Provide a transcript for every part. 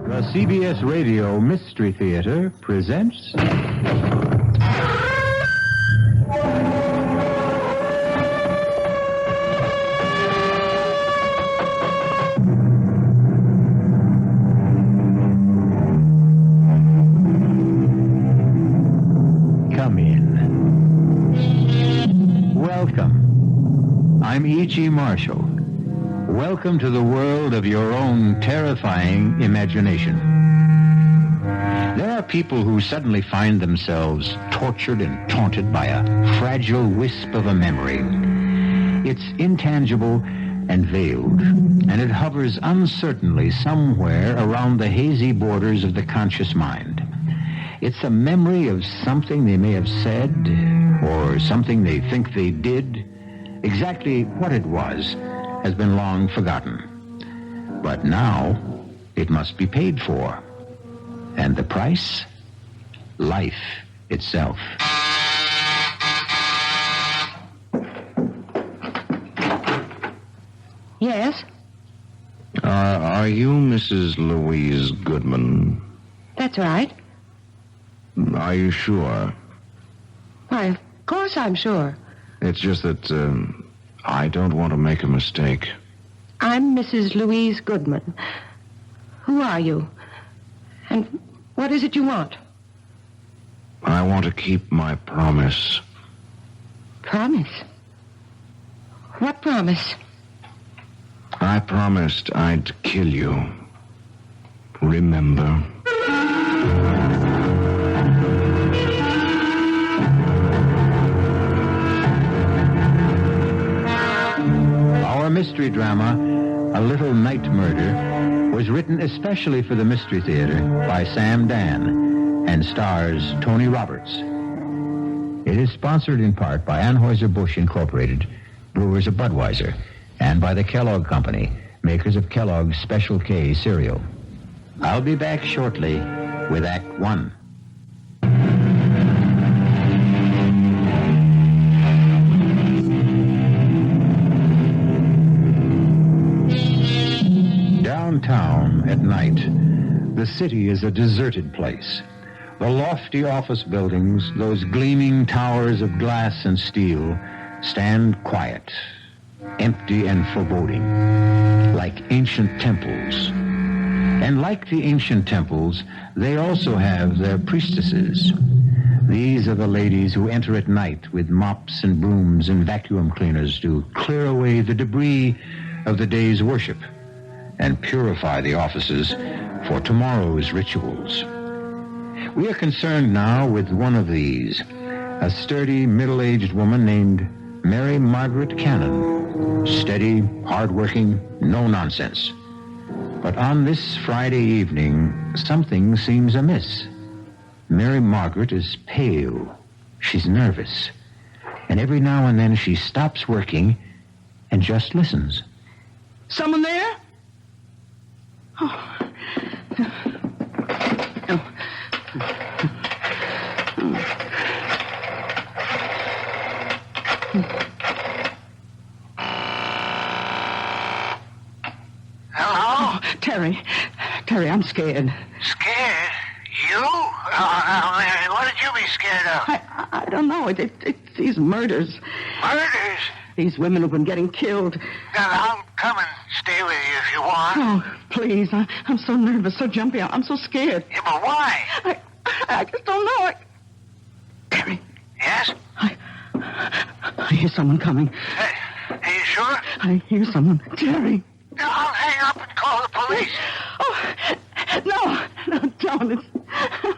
The CBS Radio Mystery Theater presents... Come in. Welcome. I'm E.G. Marshall. Welcome to the world of your own terrifying imagination. There are people who suddenly find themselves tortured and taunted by a fragile wisp of a memory. It's intangible and veiled, and it hovers uncertainly somewhere around the hazy borders of the conscious mind. It's a memory of something they may have said, or something they think they did. Exactly what it was has been long forgotten. But now, it must be paid for. And the price? Life itself. Yes? Are you Mrs. Louise Goodman? That's right. Are you sure? Why, of course I'm sure. It's just that I don't want to make a mistake. I'm Mrs. Louise Goodman. Who are you? And what is it you want? I want to keep my promise. Promise? What promise? I promised I'd kill you. Remember? Our mystery drama, A Little Night Murder, was written especially for the Mystery Theater by Sam Dann and stars Tony Roberts. It is sponsored in part by Anheuser-Busch Incorporated, brewers of Budweiser, and by the Kellogg Company, makers of Kellogg's Special K cereal. I'll be back shortly with Act One. Downtown at night, the city is a deserted place. The lofty office buildings, those gleaming towers of glass and steel, stand quiet, empty and foreboding, like ancient temples. And like the ancient temples, they also have their priestesses. These are the ladies who enter at night with mops and brooms and vacuum cleaners to clear away the debris of the day's worship and purify the offices for tomorrow's rituals. We are concerned now with one of these, a sturdy, middle-aged woman named Mary Margaret Cannon. Steady, hard-working, no nonsense. But on this Friday evening, something seems amiss. Mary Margaret is pale. She's nervous. And every now and then she stops working and just listens. Someone there? Oh. Hello? Terry, I'm scared. Scared? You? What did you be scared of? I don't know. It's these murders. Murders? These women who've been getting killed. I'll come and stay with you if you want. Oh, please. I'm so nervous, so jumpy. I'm so scared. Yeah, but why? I just don't know. Terry. Yes? I hear someone coming. Hey, are you sure? I hear someone. Terry. I'll hang up and call the police. Oh, no, don't.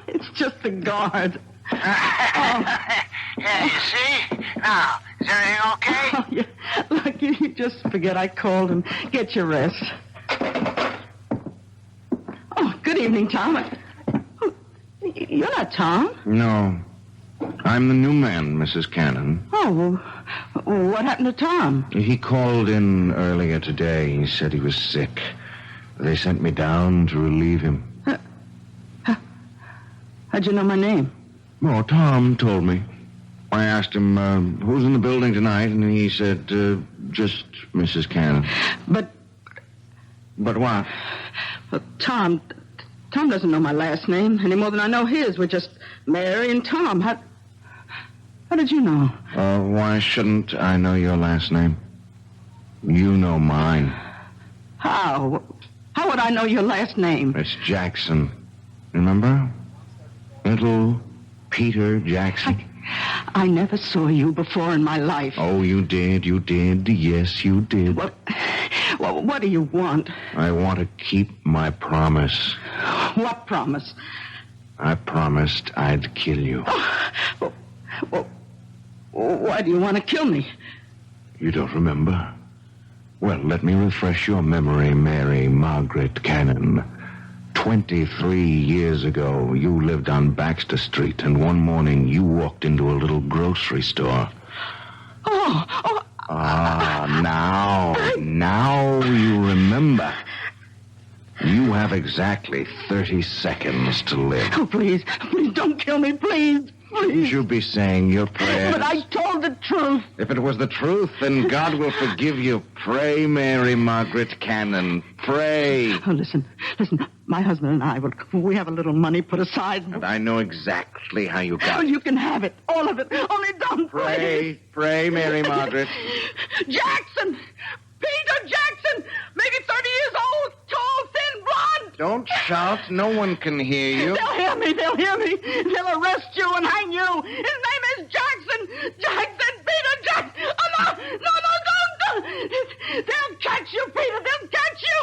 It's just the guard. Yeah, you see? Now, is everything okay? Oh, yeah. Look, you just forget I called and get your rest. Oh, good evening, Tom. Oh, you're not Tom. No. I'm the new man, Mrs. Cannon. Oh, well, what happened to Tom? He called in earlier today. He said he was sick. They sent me down to relieve him. How'd you know my name? Oh, Tom told me. I asked him, who's in the building tonight, and he said, just Mrs. Cannon. But what? Tom, Tom doesn't know my last name any more than I know his. We're just Mary and Tom. How did you know? Why shouldn't I know your last name? You know mine. How? How would I know your last name? It's Jackson. Remember? Little Peter Jackson. I never saw you before in my life. Oh, you did. Yes, you did. What do you want? I want to keep my promise. What promise? I promised I'd kill you. Well, why do you want to kill me? You don't remember? Well, let me refresh your memory, Mary Margaret Cannon. 23 years ago, you lived on Baxter Street, and one morning you walked into a little grocery store. Now you remember. You have exactly 30 seconds to live. Oh, please don't kill me, please. You should be saying your prayers. But I told the truth. If it was the truth, then God will forgive you. Pray, Mary Margaret Cannon. Pray. Oh, listen. My husband and I, we have a little money put aside. And I know exactly how you got it. You can have it. All of it. Only don't pray. Pray, Mary Margaret. Jackson! Peter Jackson! Maybe 30 years old, tall, thin, blonde. Don't shout. No one can hear you. They'll hear me. They'll arrest you and hang you. His name is Jackson. Peter Jackson. Oh, no, don't. They'll catch you, Peter. They'll catch you.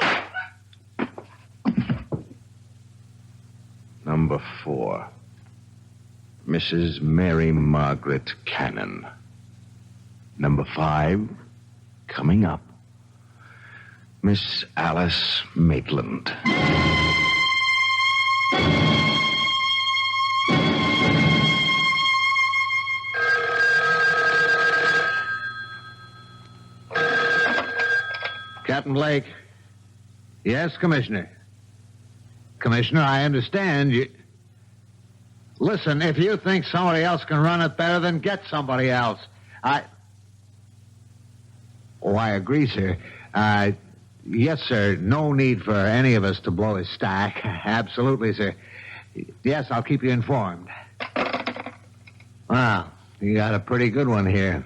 Number 4. Mrs. Mary Margaret Cannon. Number 5, coming up, Miss Alice Maitland. Captain Blake. Yes, Commissioner. Commissioner, I understand you... Listen, if you think somebody else can run it better, then get somebody else. I agree, sir. Yes, sir. No need for any of us to blow his stack. Absolutely, sir. Yes, I'll keep you informed. Wow, you got a pretty good one here.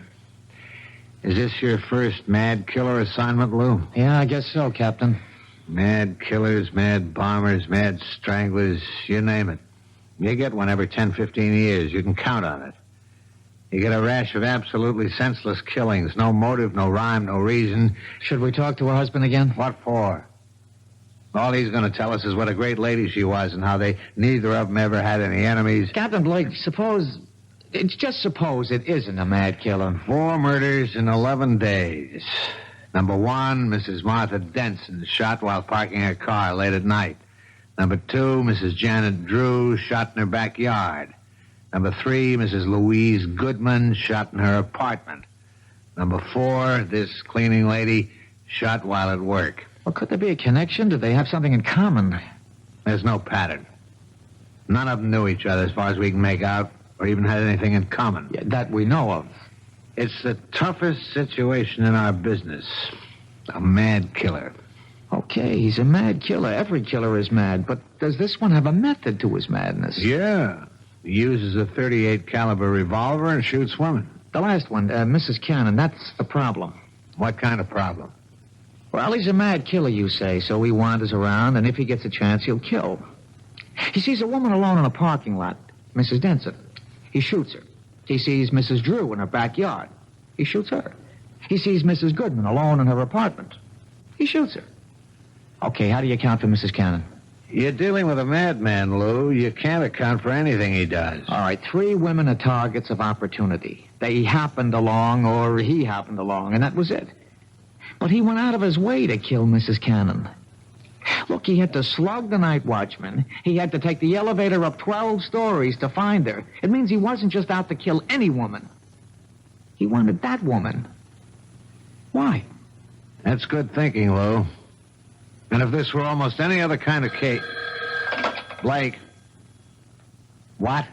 Is this your first mad killer assignment, Lou? Yeah, I guess so, Captain. Mad killers, mad bombers, mad stranglers, you name it. You get one every 10, 15 years. You can count on it. You get a rash of absolutely senseless killings. No motive, no rhyme, no reason. Should we talk to her husband again? What for? All he's going to tell us is what a great lady she was and how they neither of them ever had any enemies. Captain Blake, suppose it isn't a mad killer. 4 murders in 11 days. Number 1, Mrs. Martha Denson, shot while parking her car late at night. Number 2, Mrs. Janet Drew, shot in her backyard. Number 3, Mrs. Louise Goodman, shot in her apartment. Number 4, this cleaning lady, shot while at work. Well, could there be a connection? Do they have something in common? There's no pattern. None of them knew each other as far as we can make out, or even had anything in common. Yeah, that we know of. It's the toughest situation in our business. A mad killer. Okay, he's a mad killer. Every killer is mad, but does this one have a method to his madness? Yeah. He uses a .38 caliber revolver and shoots women. The last one, Mrs. Cannon, that's the problem. What kind of problem? Well, he's a mad killer, you say, so he wanders around, and if he gets a chance, he'll kill. He sees a woman alone in a parking lot, Mrs. Denson. He shoots her. He sees Mrs. Drew in her backyard. He shoots her. He sees Mrs. Goodman alone in her apartment. He shoots her. Okay, how do you account for Mrs. Cannon? You're dealing with a madman, Lou. You can't account for anything he does. All right, 3 women are targets of opportunity. They happened along, or he happened along, and that was it. But he went out of his way to kill Mrs. Cannon. Look, he had to slug the night watchman. He had to take the elevator up 12 stories to find her. It means he wasn't just out to kill any woman. He wanted that woman. Why? That's good thinking, Lou. And if this were almost any other kind of case... Blake. What?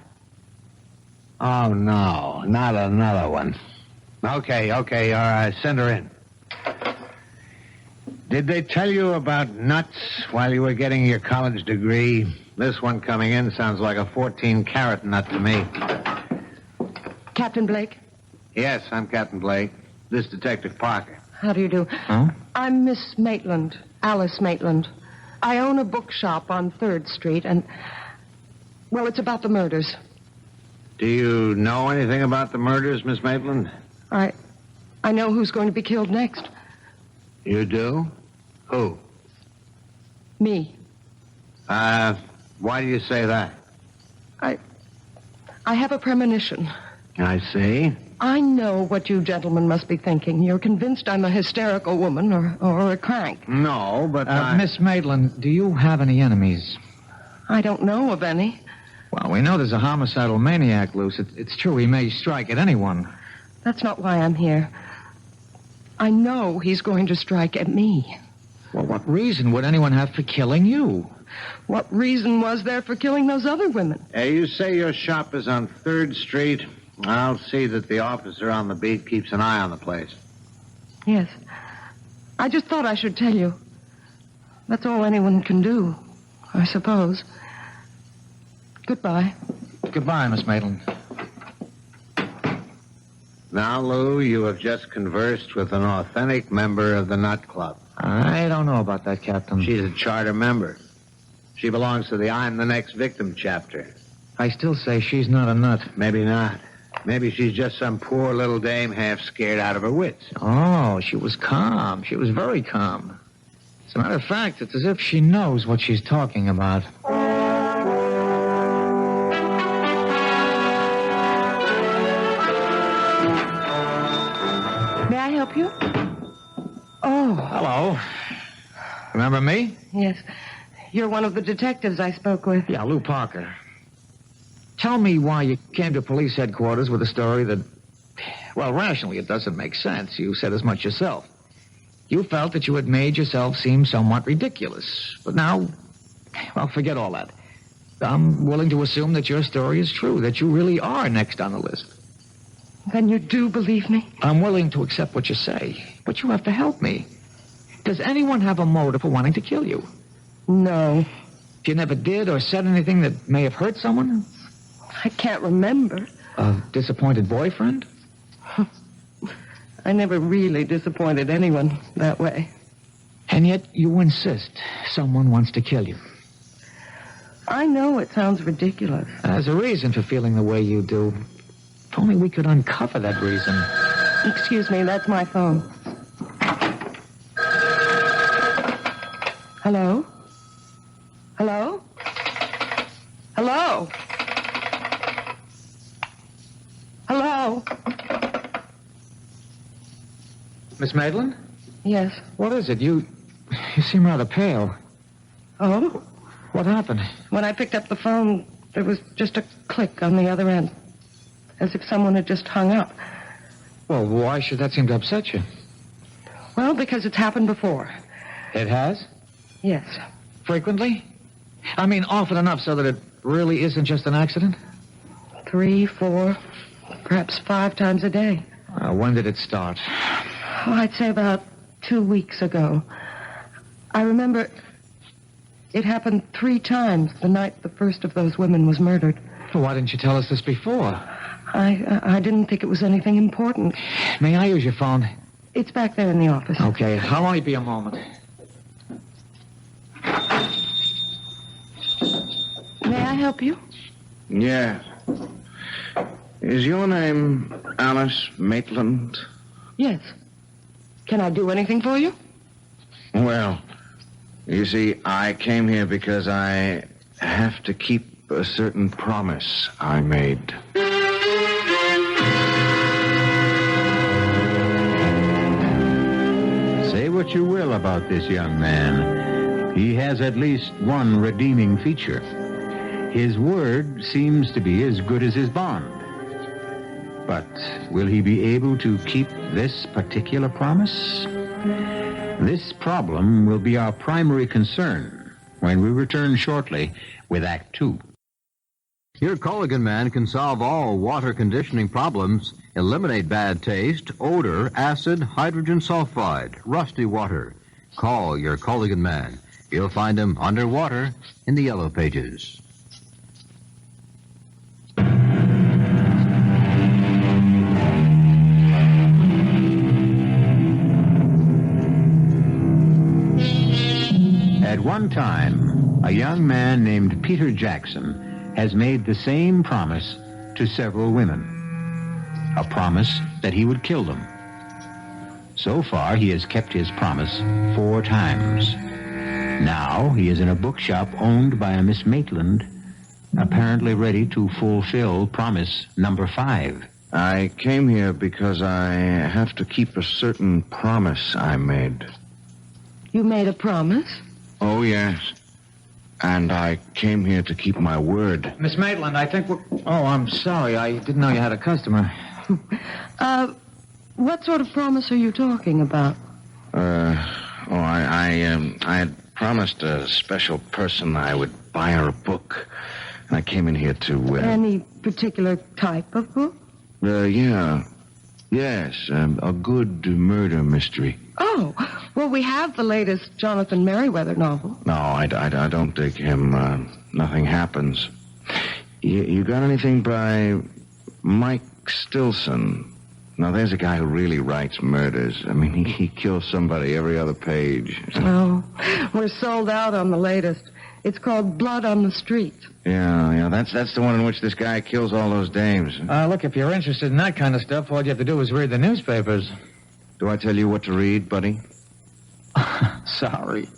Oh, no. Not another one. Okay. All right. Send her in. Did they tell you about nuts while you were getting your college degree? This one coming in sounds like a 14-carat nut to me. Captain Blake? Yes, I'm Captain Blake. This Detective Parker. How do you do? Huh? I'm Miss Maitland, Alice Maitland. I own a bookshop on 3rd Street, and... Well, it's about the murders. Do you know anything about the murders, Miss Maitland? I know who's going to be killed next. You do? Who? Me. Why do you say that? I have a premonition. I see. I know what you gentlemen must be thinking. You're convinced I'm a hysterical woman or a crank. No, but Miss Maitland, do you have any enemies? I don't know of any. Well, we know there's a homicidal maniac loose. It's true he may strike at anyone. That's not why I'm here. I know he's going to strike at me. Well, what reason would anyone have for killing you? What reason was there for killing those other women? you say your shop is on 3rd Street. I'll see that the officer on the beat keeps an eye on the place. Yes. I just thought I should tell you. That's all anyone can do, I suppose. Goodbye. Goodbye, Miss Maitland. Now, Lou, you have just conversed with an authentic member of the Nut Club. I don't know about that, Captain. She's a charter member. She belongs to the I'm the Next Victim chapter. I still say she's not a nut. Maybe not. Maybe she's just some poor little dame half scared out of her wits. Oh, she was calm. She was very calm. As a matter of fact, it's as if she knows what she's talking about. May I help you? Oh, Hello. Remember me? yes. You're one of the detectives I spoke with. Yeah, Lou Parker. Tell me why you came to police headquarters with a story that, well, rationally, it doesn't make sense. You said as much yourself. You felt that you had made yourself seem somewhat ridiculous. But now, well, forget all that. I'm willing to assume that your story is true, that you really are next on the list. Then you do believe me? I'm willing to accept what you say, but you have to help me. Does anyone have a motive for wanting to kill you? No. You never did or said anything that may have hurt someone? I can't remember. A disappointed boyfriend? I never really disappointed anyone that way. And yet you insist someone wants to kill you. I know it sounds ridiculous. There's a reason for feeling the way you do. If only we could uncover that reason. Excuse me, that's my phone. Hello? Hello? Hello? Hello? Miss Maitland? Yes. What is it? You seem rather pale. Oh? What happened? When I picked up the phone, there was just a click on the other end. As if someone had just hung up. Well, why should that seem to upset you? Well, because it's happened before. It has? Yes. Frequently? I mean, often enough so that it really isn't just an accident? 3, 4, perhaps 5 times a day. When did it start? Oh, I'd say about 2 weeks ago. I remember it happened 3 times the night the first of those women was murdered. Well, why didn't you tell us this before? I didn't think it was anything important. May I use your phone? It's back there in the office. Okay, I'll only be a moment. May I help you? Yes. Is your name Alice Maitland? Yes. Can I do anything for you? Well, you see, I came here because I have to keep a certain promise I made. Say what you will about this young man. He has at least one redeeming feature. His word seems to be as good as his bond. But will he be able to keep this particular promise? This problem will be our primary concern when we return shortly with Act 2. Your Colligan Man can solve all water conditioning problems, eliminate bad taste, odor, acid, hydrogen sulfide, rusty water, Call your Culligan man. You'll find him underwater in the Yellow Pages. At one time, a young man named Peter Jackson has made the same promise to several women. A promise that he would kill them. So far, he has kept his promise 4 times. Now, he is in a bookshop owned by a Miss Maitland, apparently ready to fulfill promise number 5. I came here because I have to keep a certain promise I made. You made a promise? Oh, yes. And I came here to keep my word. Miss Maitland, I think we're... Oh, I'm sorry. I didn't know you had a customer. What sort of promise are you talking about? I had promised a special person I would buy her a book. And I came in here to... Any particular type of book? Yeah. Yes, a good murder mystery. Oh, well, we have the latest Jonathan Merriweather novel. No, I don't dig him. Nothing happens. You got anything by Mike Stilson? Now, there's a guy who really writes murders. I mean, he kills somebody every other page. Oh, we're sold out on the latest. It's called Blood on the Street. Yeah, that's the one in which this guy kills all those dames. Look, if you're interested in that kind of stuff, all you have to do is read the newspapers. Do I tell you what to read, buddy? Sorry.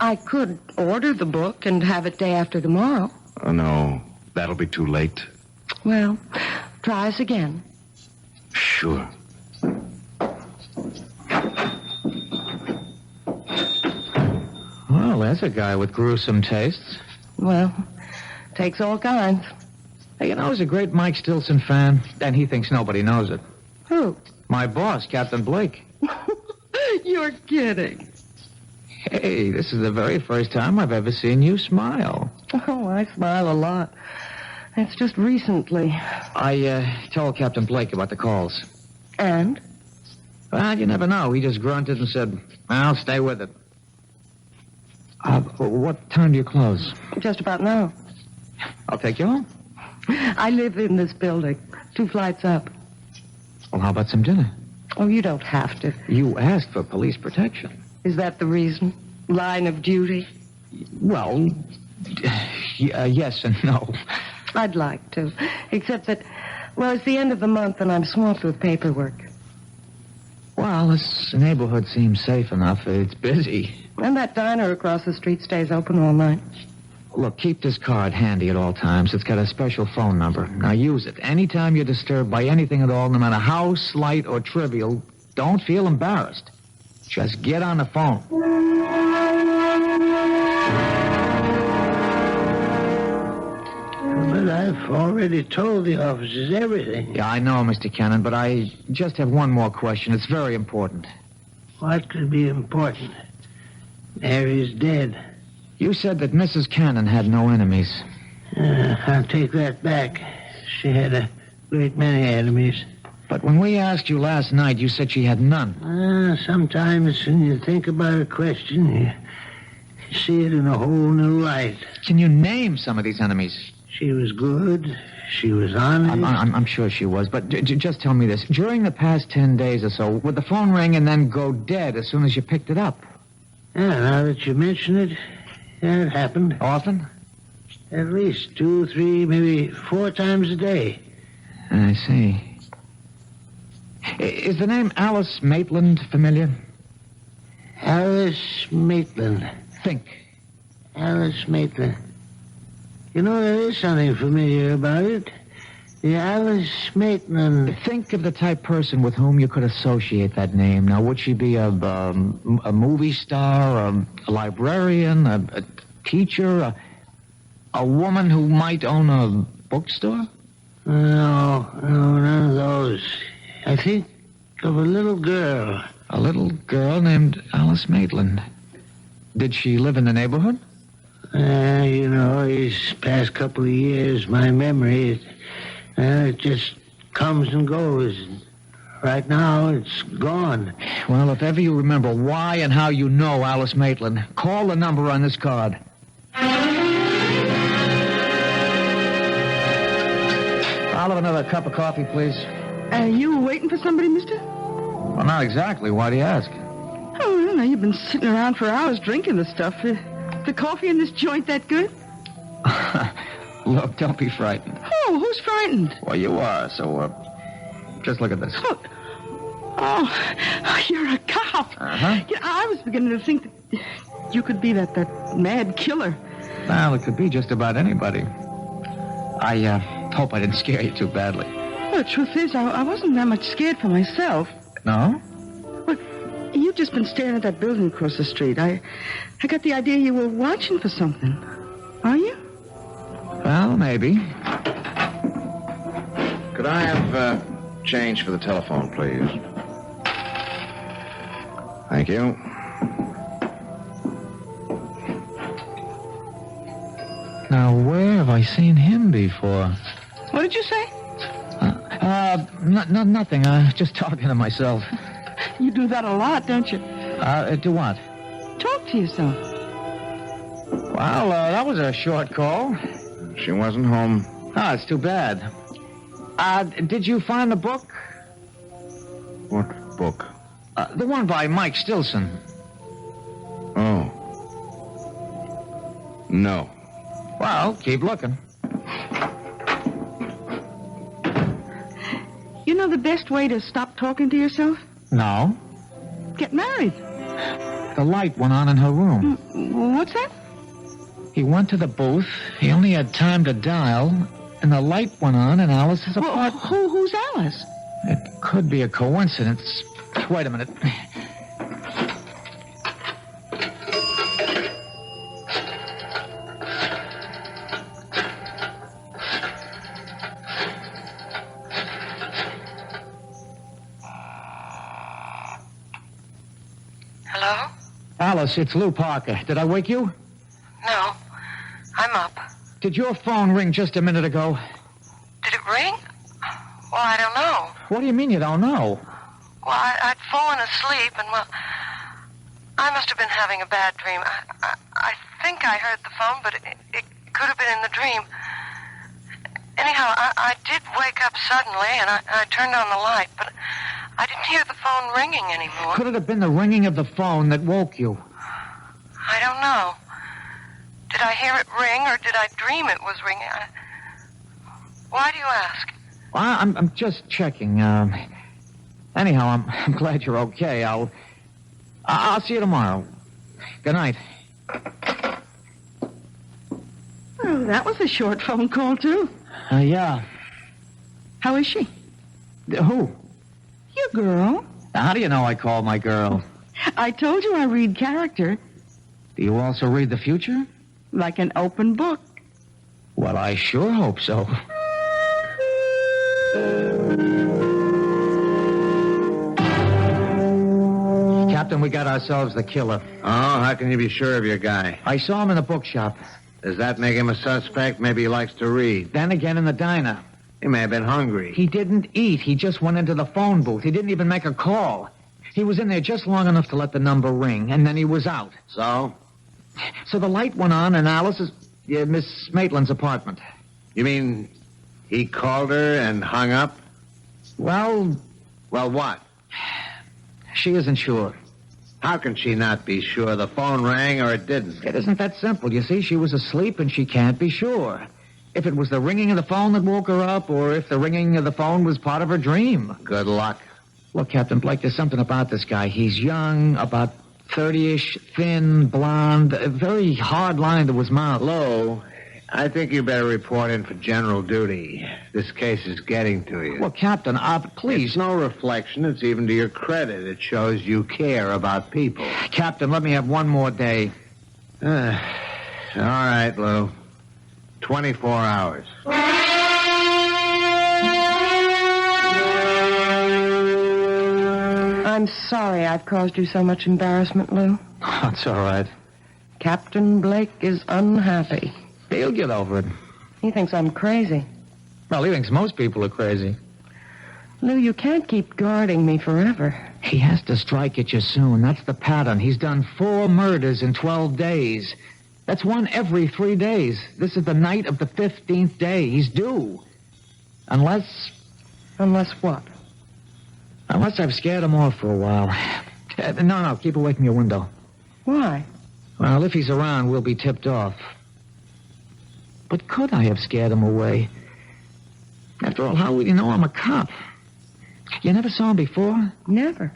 I could order the book and have it day after tomorrow. Oh, no, that'll be too late. Well, try us again. Sure. Well, there's a guy with gruesome tastes. Well, takes all kinds. Hey, you know, he's a great Mike Stilson fan, and he thinks nobody knows it. Who? My boss, Captain Blake. You're kidding. Hey, this is the very first time I've ever seen you smile. Oh, I smile a lot. It's just recently. I told Captain Blake about the calls. And? Well, you never know. He just grunted and said, I'll stay with it. What time do you close? Just about now. I'll take you home. I live in this building, 2 flights up. Well, how about some dinner? Oh, you don't have to. You asked for police protection. Is that the reason? Line of duty? Well, yes and no. I'd like to. Except that, well, it's the end of the month and I'm swamped with paperwork. Well, this neighborhood seems safe enough. It's busy. And that diner across the street stays open all night. Look, keep this card handy at all times. It's got a special phone number. Now use it. Anytime you're disturbed by anything at all, no matter how slight or trivial, don't feel embarrassed. Just get on the phone. But I've already told the officers everything. Yeah, I know, Mr. Cannon, but I just have one more question. It's very important. What could be important? Mary's dead. You said that Mrs. Cannon had no enemies. I'll take that back. She had a great many enemies. But when we asked you last night, you said she had none. Sometimes when you think about a question, you see it in a whole new light. Can you name some of these enemies? She was good. She was honest. I'm sure she was, but just tell me this. During the past 10 days or so, would the phone ring and then go dead as soon as you picked it up? Yeah, now that you mention it, yeah, it happened. Often? At least 2, 3, maybe 4 times a day. I see. Is the name Alice Maitland familiar? Alice Maitland. Think. Alice Maitland. You know, there is something familiar about it. The Alice Maitland. Think of the type person with whom you could associate that name. Now, would she be a movie star, a librarian, a teacher, a woman who might own a bookstore? No, none of those. I think of a little girl. A little girl named Alice Maitland. Did she live in the neighborhood? You know, these past couple of years, my memory, it just comes and goes. Right now, it's gone. Well, if ever you remember why and how you know Alice Maitland, call the number on this card. I'll have another cup of coffee, please. You were waiting for somebody, mister? Well, not exactly. Why do you ask? Oh, I don't know. You've been sitting around for hours drinking the stuff. The coffee in this joint that good? Look, don't be frightened. Oh, who's frightened? Well, you are, so, just look at this. Oh, you're a cop. Uh-huh. Yeah, I was beginning to think that you could be that mad killer. Well, it could be just about anybody. I hope I didn't scare you too badly. Well, the truth is, I wasn't that much scared for myself. No? Well, you've just been staring at that building across the street. I got the idea you were watching for something. Are you? Well, maybe. Could I have change for the telephone, please? Thank you. Now, where have I seen him before? What did you say? Nothing. Just talking to myself. You do that a lot, don't you? Do what? Talk to yourself. Well, that was a short call. She wasn't home. Oh, it's too bad. Did you find the book? What book? The one by Mike Stilson. Oh. No. Well, keep looking. You know the best way to stop talking to yourself? No. Get married. The light went on in her room. What's that? He went to the booth. He only had time to dial, and the light went on in Alice's apartment. Who's Alice? It could be a coincidence. Wait a minute. Hello? Alice, it's Lou Parker. Did I wake you? No. I'm up. Did your phone ring just a minute ago? Did it ring? Well, I don't know. What do you mean you don't know? Well, I'd fallen asleep, and, well, I must have been having a bad dream. I think I heard the phone, but it could have been in the dream. Anyhow, I did wake up suddenly, and I turned on the light, but I didn't hear the phone ringing anymore. Could it have been the ringing of the phone that woke you? I don't know. Did I hear it ring, or did I dream it was ringing? Why do you ask? Well, I'm just checking. Anyhow, I'm glad you're okay. I'll see you tomorrow. Good night. Oh, that was a short phone call, too. Yeah. How is she? Who? Your girl. How do you know I called my girl? I told you I read character. Do you also read the future? Like an open book. Well, I sure hope so. Captain, we got ourselves the killer. Oh, how can you be sure of your guy? I saw him in the bookshop. Does that make him a suspect? Maybe he likes to read. Then again in the diner. He may have been hungry. He didn't eat. He just went into the phone booth. He didn't even make a call. He was in there just long enough to let the number ring, and then he was out. So? So the light went on in Alice's, Miss Maitland's apartment. You mean he called her and hung up? Well, Well, what? she isn't sure. How can she not be sure? The phone rang or it didn't? It isn't that simple. You see, she was asleep and she can't be sure. If it was the ringing of the phone that woke her up, or if the ringing of the phone was part of her dream. Good luck. Look, Captain Blake, there's something about this guy. He's young, about 30-ish, thin, blonde, a very hard line to his mouth. Lou, I think you better report in for general duty. This case is getting to you. Well, Captain, please. It's no reflection. It's even to your credit. It shows you care about people. Captain, let me have one more day. All right, Lou. 24 hours. I'm sorry I've caused you so much embarrassment, Lou. That's all right. Captain Blake is unhappy. He'll get over it. He thinks I'm crazy. Well, he thinks most people are crazy. Lou, you can't keep guarding me forever. He has to strike at you soon. That's the pattern. He's done 4 murders in 12 days. That's one every 3 days. This is the night of the 15th day. He's due. Unless... Unless what? Unless I've scared him off for a while. No, keep away from your window. Why? Well, if he's around, we'll be tipped off. But could I have scared him away? After all, how would he know I'm a cop? You never saw him before? Never.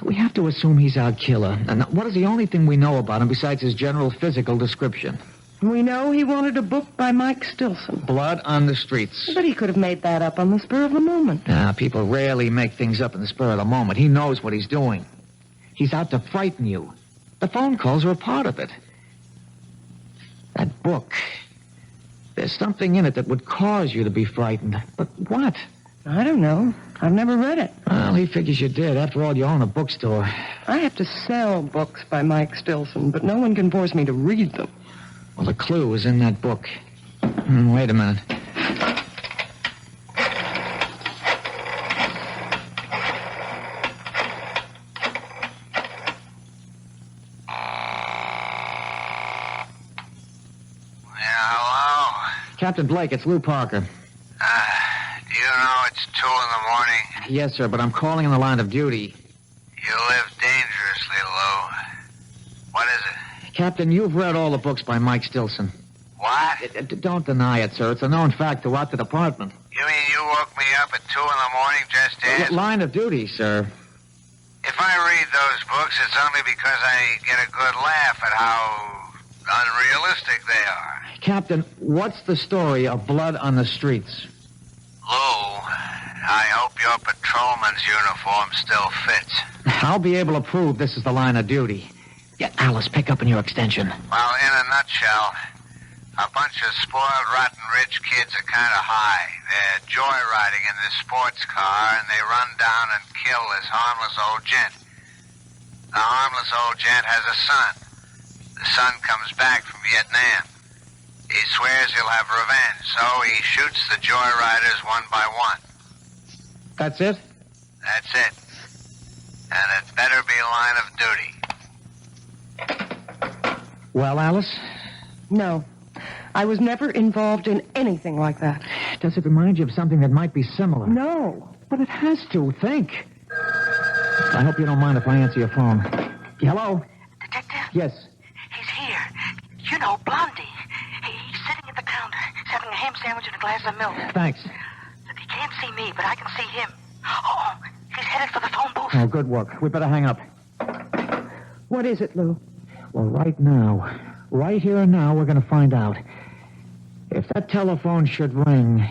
We have to assume he's our killer. And what is the only thing we know about him besides his general physical description? We know he wanted a book by Mike Stilson. Blood on the Streets. But he could have made that up on the spur of the moment. People rarely make things up in the spur of the moment. He knows what he's doing. He's out to frighten you. The phone calls are a part of it. That book. There's something in it that would cause you to be frightened. But what? I don't know. I've never read it. Well, he figures you did. After all, you own a bookstore. I have to sell books by Mike Stilson, but no one can force me to read them. Well, the clue is in that book. Wait a minute. Captain Blake, it's Lou Parker. Do you know it's 2 a.m? Yes, sir, but I'm calling on the line of duty. You live dangerously, Lou. What is it? Captain, you've read all the books by Mike Stilson. What? Don't deny it, sir. It's a known fact throughout the department. You mean you woke me up at 2 a.m. just to ask? Line of duty, sir. If I read those books, it's only because I get a good laugh at how unrealistic they are. Captain, what's the story of Blood on the Streets? Lou, I hope your patrolman's uniform still fits. I'll be able to prove this is the line of duty. Yeah, Alice, pick up in your extension. Well, in a nutshell, a bunch of spoiled, rotten rich kids are kind of high. They're joyriding in this sports car, and they run down and kill this harmless old gent. The harmless old gent has a son. The son comes back from Vietnam. He swears he'll have revenge, so he shoots the joyriders one by one. That's it? That's it. And it better be line of duty. Well, Alice? No. I was never involved in anything like that. Does it remind you of something that might be similar? No. But it has to. Think. I hope you don't mind if I answer your phone. Hello? Detective? Yes. He's here. You know, Blondie. He's sitting at the counter. He's having a ham sandwich and a glass of milk. Thanks. Look, he can't see me, but I can see him. Oh, he's headed for the phone booth. Oh, good work. We better hang up. What is it, Lou? Well, right now, right here and now, we're going to find out. If that telephone should ring...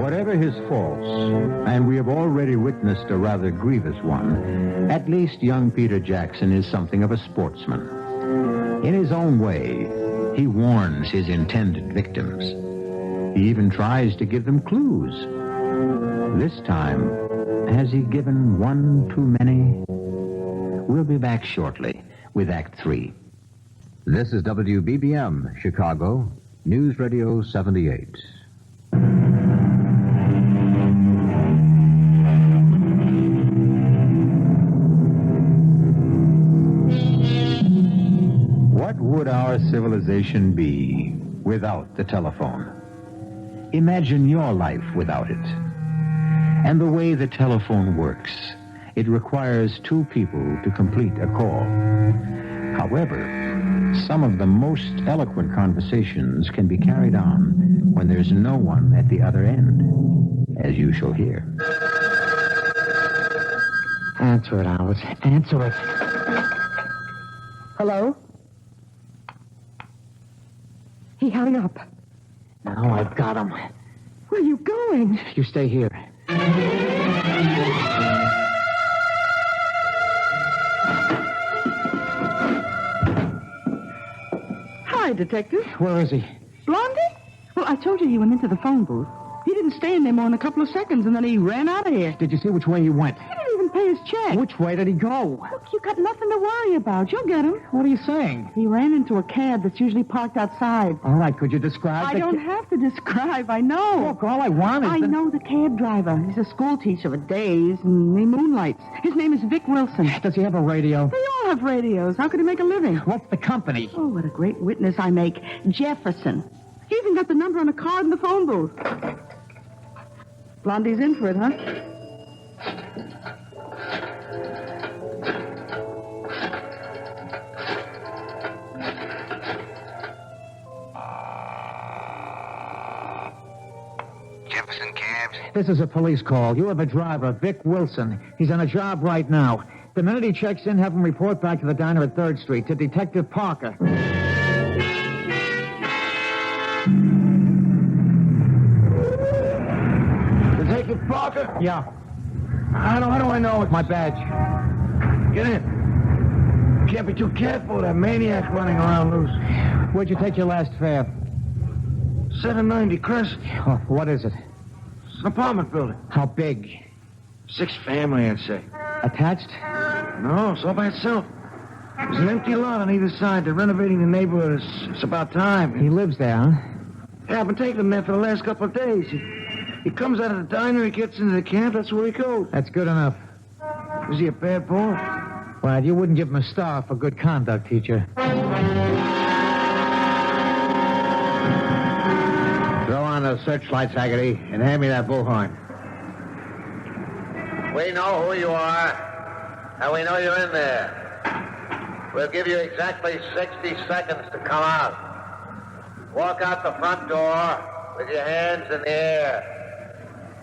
Whatever his faults, and we have already witnessed a rather grievous one, at least young Peter Jackson is something of a sportsman. In his own way, he warns his intended victims. He even tries to give them clues. This time, has he given one too many? We'll be back shortly with Act 3. This is WBBM, Chicago, News Radio 78. What would our civilization be without the telephone? Imagine your life without it. And the way the telephone works, it requires 2 people to complete a call. However, some of the most eloquent conversations can be carried on when there's no one at the other end, as you shall hear. Answer it, Alice. Answer it. Hello? He hung up. Now I've got him. Where are you going? You stay here. Hi, Detective. Where is he? Blondie? Well, I told you he went into the phone booth. He didn't stay in there more than a couple of seconds, and then he ran out of here. Did you see which way he went? He didn't even pay his check. Which way did he go? Look, you got nothing to worry about. You'll get him. What are you saying? He ran into a cab that's usually parked outside. All right, could you describe I don't have to describe. I know. Look, all I want is... I know the cab driver. He's a school teacher for days, and he moonlights. His name is Vic Wilson. Does he have a radio? They all have radios. How could he make a living? What's the company? Oh, what a great witness I make. Jefferson. He even got the number on a card in the phone booth. Blondie's in for it, huh? Jefferson Cabs? This is a police call. You have a driver, Vic Wilson. He's on a job right now. The minute he checks in, have him report back to the diner at 3rd Street, to Detective Parker. Detective Parker? Yeah. How do I know it's... My badge. Get in. Can't be too careful. That maniac's running around loose. Where'd you take your last fare? 790 Crescent. Oh, what is it? It's an apartment building. How big? 6 family, I'd say. Attached? No, it's all by itself. There's an empty lot on either side. They're renovating the neighborhood. It's about time. He lives there, huh? Yeah, I've been taking him there for the last couple of days. He comes out of the diner, he gets into the camp, that's where he goes. That's good enough. Is he a bad boy? Well, you wouldn't give him a star for good conduct, teacher. Throw on those searchlights, Haggerty, and hand me that bullhorn. We know who you are, and we know you're in there. We'll give you exactly 60 seconds to come out. Walk out the front door with your hands in the air.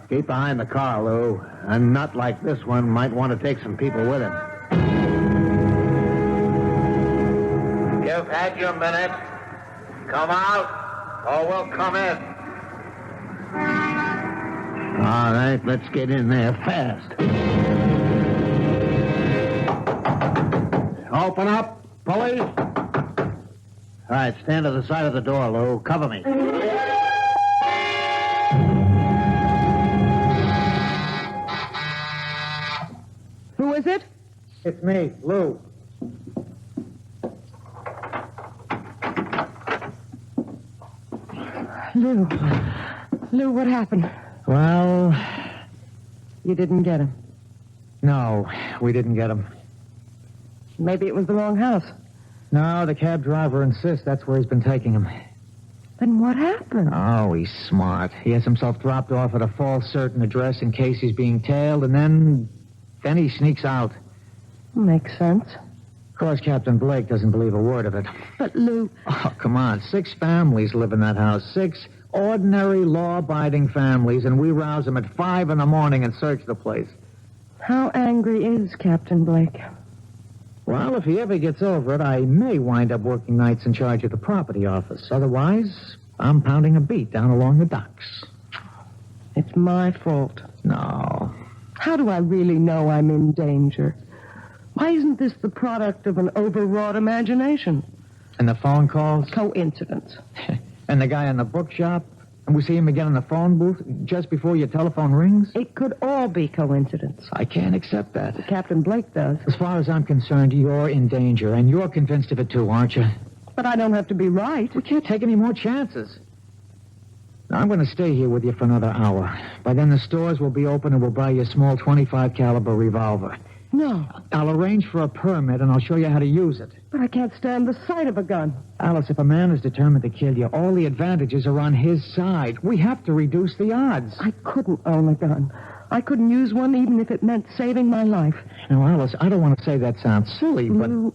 Keep behind the car, Lou. A nut like this one might want to take some people with him. You've had your minute. Come out, or we'll come in. All right, let's get in there fast. Open up, police. All right, stand to the side of the door, Lou. Cover me. Who is it? It's me, Lou. Lou. Lou, what happened? Well, You didn't get him. no, we didn't get him. Maybe it was the wrong house. No, the cab driver insists that's where he's been taking him. Then what happened? Oh, he's smart. He has himself dropped off at a false certain address in case he's being tailed, and then he sneaks out. Makes sense. Of course, Captain Blake doesn't believe a word of it. But, Lou... Oh, come on. 6 families live in that house. 6 ordinary, law-abiding families, and we rouse them at 5 in the morning and search the place. How angry is Captain Blake? Well, if he ever gets over it, I may wind up working nights in charge of the property office. Otherwise, I'm pounding a beat down along the docks. It's my fault. No. How do I really know I'm in danger? Why isn't this the product of an overwrought imagination? And the phone calls? Coincidence. And the guy in the bookshop? And we see him again in the phone booth just before your telephone rings? It could all be coincidence. I can't accept that. Captain Blake does. As far as I'm concerned, you're in danger, and you're convinced of it too, aren't you? But I don't have to be right. We can't take any more chances. Now, I'm going to stay here with you for another hour. By then, the stores will be open, and we'll buy you a small .25 caliber revolver. No. I'll arrange for a permit, and I'll show you how to use it. But I can't stand the sight of a gun. Alice, if a man is determined to kill you, all the advantages are on his side. We have to reduce the odds. I couldn't own a gun. I couldn't use one even if it meant saving my life. Now, Alice, I don't want to say that sounds silly, but... Lou,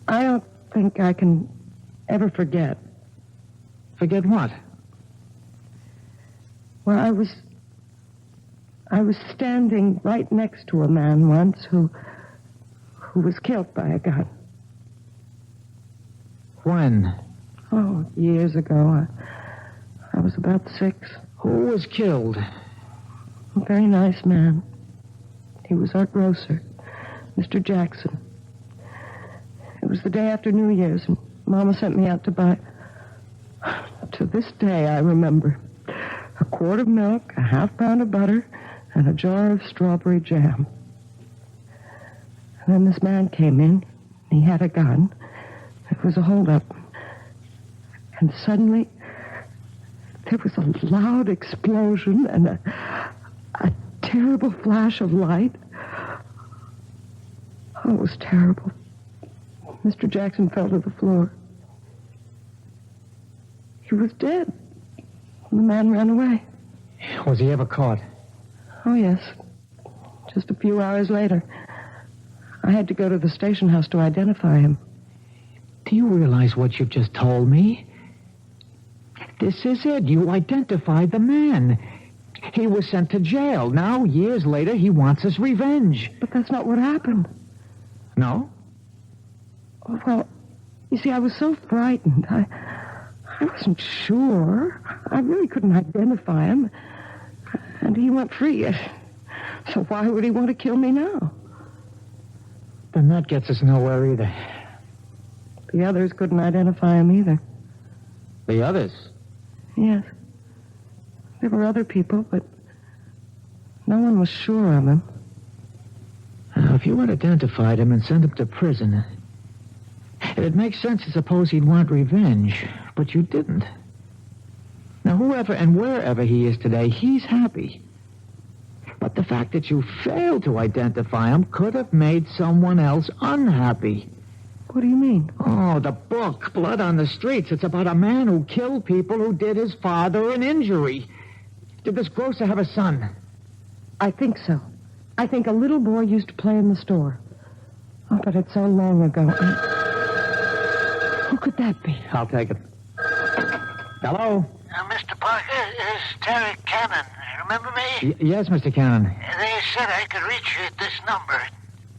I don't think I can ever forget. Forget what? Well, I was standing right next to a man once who was killed by a gun. When? Oh, years ago. I was about 6. Who was killed? A very nice man. He was our grocer, Mr. Jackson. It was the day after New Year's, and Mama sent me out to To this day, I remember. A quart of milk, a half pound of butter, and a jar of strawberry jam. And then this man came in. He had a gun. It was a holdup. And suddenly, there was a loud explosion and a terrible flash of light. Oh, it was terrible. Mr. Jackson fell to the floor. He was dead. And the man ran away. Was he ever caught? Oh, yes. Just a few hours later. I had to go to the station house to identify him. Do you realize what you've just told me? This is it. You identified the man. He was sent to jail. Now, years later, he wants his revenge. But that's not what happened. No? Oh, well, you see, I was so frightened. I wasn't sure. I really couldn't identify him. And he went free. So why would he want to kill me now? Then that gets us nowhere either. The others couldn't identify him either. The others? Yes. There were other people, but no one was sure of him. Now, if you had identified him and sent him to prison, it'd make sense to suppose he'd want revenge, but you didn't. Now, whoever and wherever he is today, he's happy. But the fact that you failed to identify him could have made someone else unhappy. What do you mean? Oh, the book, Blood on the Streets. It's about a man who killed people who did his father an injury. Did this grocer have a son? I think so. I think a little boy used to play in the store. Oh, but it's so long ago. Who could that be? I'll take it. Hello? Mr. Parker, it's Terry Cannon. Remember me? Yes, Mr. Cannon. They said I could reach you at this number.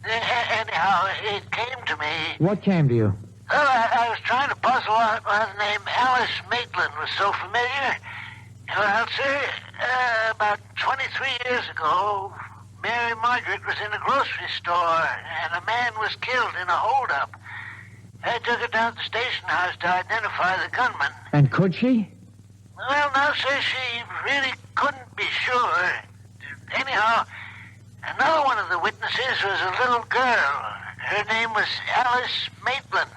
Anyhow, it came to me. What came to you? Oh, I was trying to puzzle out why the name Alice Maitland was so familiar. Well, sir, about 23 years ago, Mary Margaret was in a grocery store, and a man was killed in a holdup. I took her down to the station house to identify the gunman. And could she? Well, no, sir, she really couldn't be sure. Anyhow, another one of the witnesses was a little girl. Her name was Alice Maitland.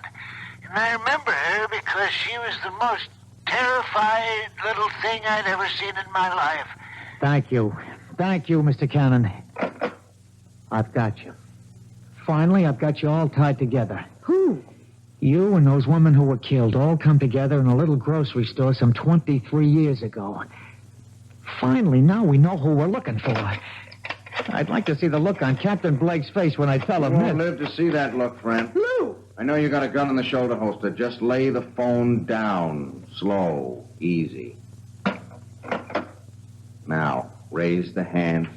And I remember her because she was the most terrified little thing I'd ever seen in my life. Thank you. Thank you, Mr. Cannon. I've got you. Finally, I've got you all tied together. Who? You and those women who were killed all come together in a little grocery store some 23 years ago. Finally, now we know who we're looking for. I'd like to see the look on Captain Blake's face when I tell him You won't this. live to see that look, friend. Lou! I know you got a gun in the shoulder holster. Just lay the phone down. Slow. Easy. Now, raise the hand.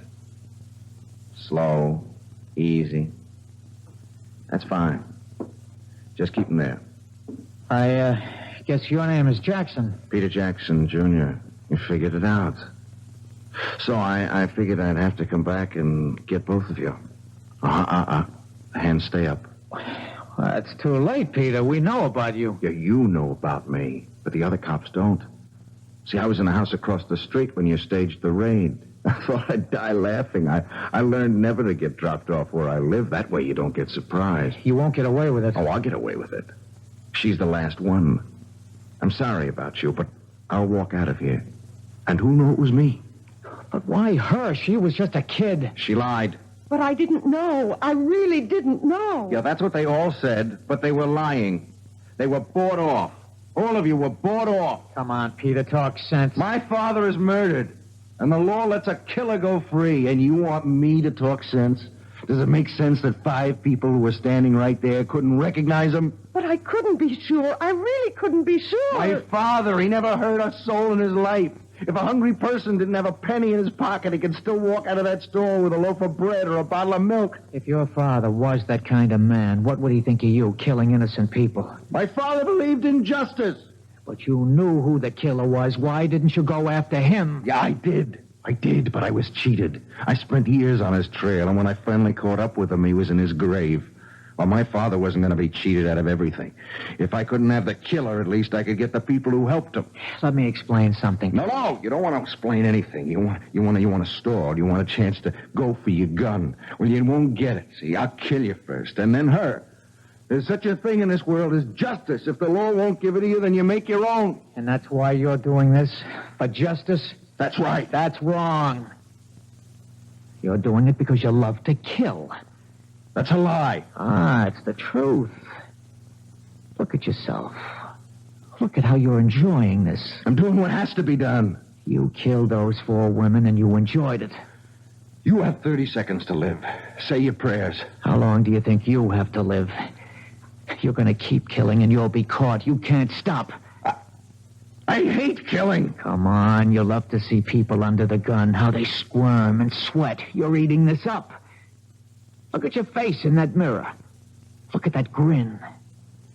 Slow. Easy. That's fine. Just keep them there. I guess your name is Jackson. Peter Jackson, Jr. You figured it out. So I figured I'd have to come back and get both of you. Hands stay up. Well, it's too late, Peter. We know about you. Yeah, you know about me, but the other cops don't. See, I was in the house across the street when you staged the raid. I thought I'd die laughing. I learned never to get dropped off where I live. That way you don't get surprised. You won't get away with it. Oh, I'll get away with it. She's the last one. I'm sorry about you, but I'll walk out of here. And who knew it was me? But why her? She was just a kid. She lied. But I didn't know. I really didn't know. Yeah, that's what they all said, but they were lying. They were bought off. All of you were bought off. Come on, Peter, talk sense. My father is murdered, and the law lets a killer go free, and you want me to talk sense? Does it make sense that 5 people who were standing right there couldn't recognize him? But I couldn't be sure. I really couldn't be sure. My father, he never hurt a soul in his life. If a hungry person didn't have a penny in his pocket, he could still walk out of that store with a loaf of bread or a bottle of milk. If your father was that kind of man, what would he think of you, killing innocent people? My father believed in justice. But you knew who the killer was. Why didn't you go after him? Yeah, I did, but I was cheated. I spent years on his trail, and when I finally caught up with him, he was in his grave. Well, my father wasn't going to be cheated out of everything. If I couldn't have the killer, at least I could get the people who helped him. Let me explain something. No, you don't want to explain anything. You want a store. You want a chance to go for your gun. Well, you won't get it. See, I'll kill you first, and then her. There's such a thing in this world as justice. If the law won't give it to you, then you make your own. And that's why you're doing this? For justice? That's right. That's wrong. You're doing it because you love to kill. That's a lie. Ah, it's the truth. Look at yourself. Look at how you're enjoying this. I'm doing what has to be done. You killed those 4 women and you enjoyed it. You have 30 seconds to live. Say your prayers. How long do you think you have to live? You're going to keep killing and you'll be caught. You can't stop. I hate killing. Come on, you love to see people under the gun, how they squirm and sweat. You're eating this up. Look at your face in that mirror. Look at that grin.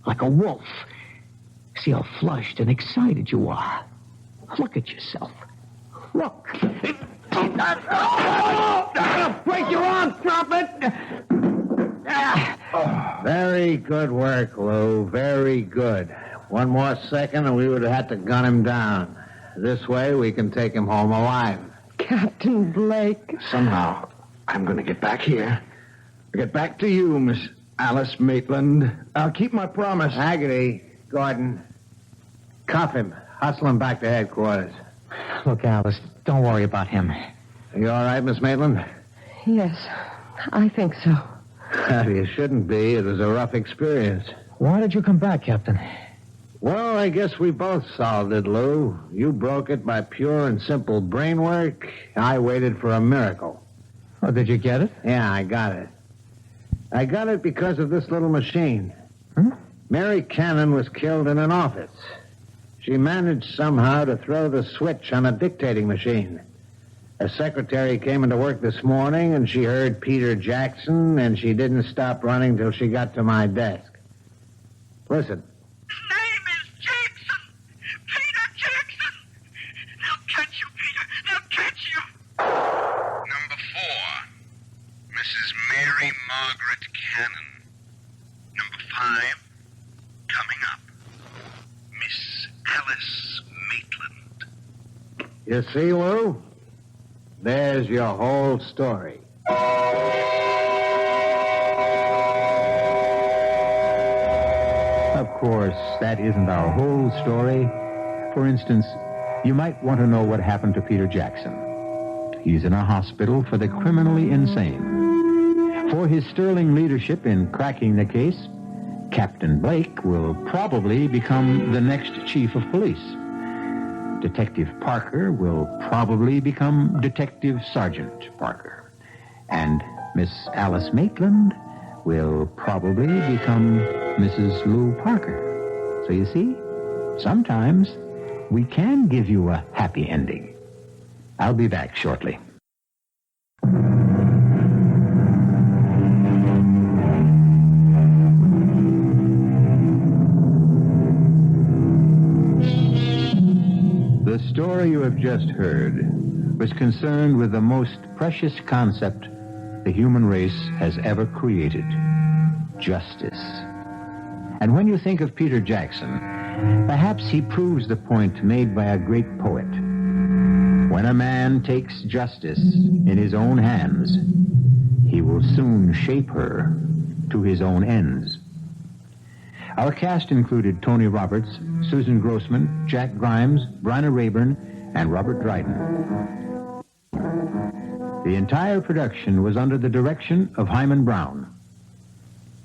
Like a wolf. See how flushed and excited you are. Look at yourself. Look. Break your arm, drop it. Very good work, Lou. Very good. One more second and we would have had to gun him down. This way we can take him home alive. Captain Blake. Somehow, I'm going to get back here. Get back to you, Miss Alice Maitland. I'll keep my promise. Haggerty, Gordon, cuff him. Hustle him back to headquarters. Look, Alice, don't worry about him. Are you all right, Miss Maitland? Yes, I think so. You shouldn't be. It was a rough experience. Why did you come back, Captain? Well, I guess we both solved it, Lou. You broke it by pure and simple brain work. I waited for a miracle. Oh, did you get it? Yeah, I got it. I got it because of this little machine. Hmm? Mary Cannon was killed in an office. She managed somehow to throw the switch on a dictating machine. A secretary came into work this morning, and she heard Peter Jackson, and she didn't stop running till she got to my desk. Listen. His name is Jackson. Peter Jackson. They'll catch you, Peter. They'll catch you. Number 4, Mrs. Mary Margaret Cannon. Number 5, coming up, Miss Alice Maitland. You see, Lou? There's your whole story. Of course, that isn't our whole story. For instance, you might want to know what happened to Peter Jackson. He's in a hospital for the criminally insane. For his sterling leadership in cracking the case, Captain Blake will probably become the next chief of police. Detective Parker will probably become Detective Sergeant Parker. And Miss Alice Maitland will probably become Mrs. Lou Parker. So you see, sometimes we can give you a happy ending. I'll be back shortly. The story you have just heard was concerned with the most precious concept the human race has ever created, justice. And when you think of Peter Jackson, perhaps he proves the point made by a great poet. When a man takes justice in his own hands, he will soon shape her to his own ends. Our cast included Tony Roberts, Susan Grossman, Jack Grimes, Bryna Raeburn, and Robert Dryden. The entire production was under the direction of Hyman Brown.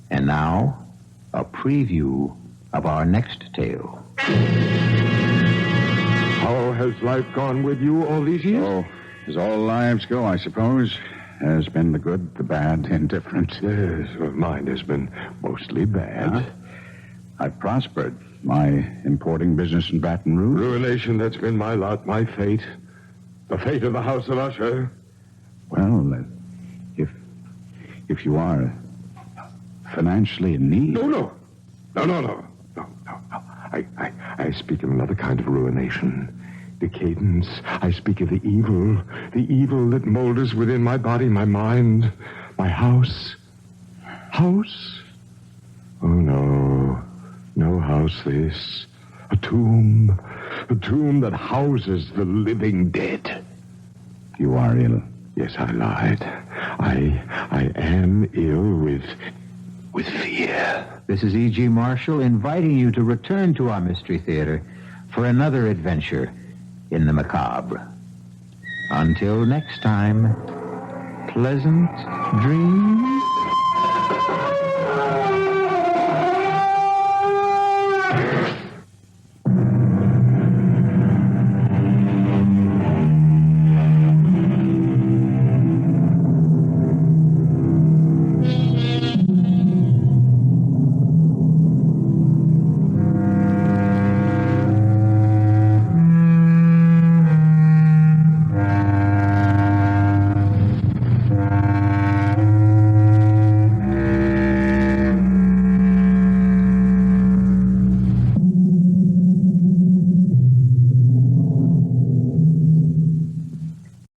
And now, a preview of our next tale. How has life gone with you all these years? Oh, as all lives go, I suppose. Has been the good, the bad, indifferent. Yes, well, mine has been mostly bad. Huh? I've prospered. My importing business in Baton Rouge. Ruination, that's been my lot, my fate. The fate of the House of Usher. Well, if you are financially in need... No. I speak of another kind of ruination. Decadence. I speak of the evil that moulders within my body, my mind, my house. House? Oh, no. No house, this. A tomb. A tomb that houses the living dead. You are ill. Yes, I lied. I am ill with fear. This is E.G. Marshall inviting you to return to our Mystery Theater for another adventure in the macabre. Until next time, pleasant dreams.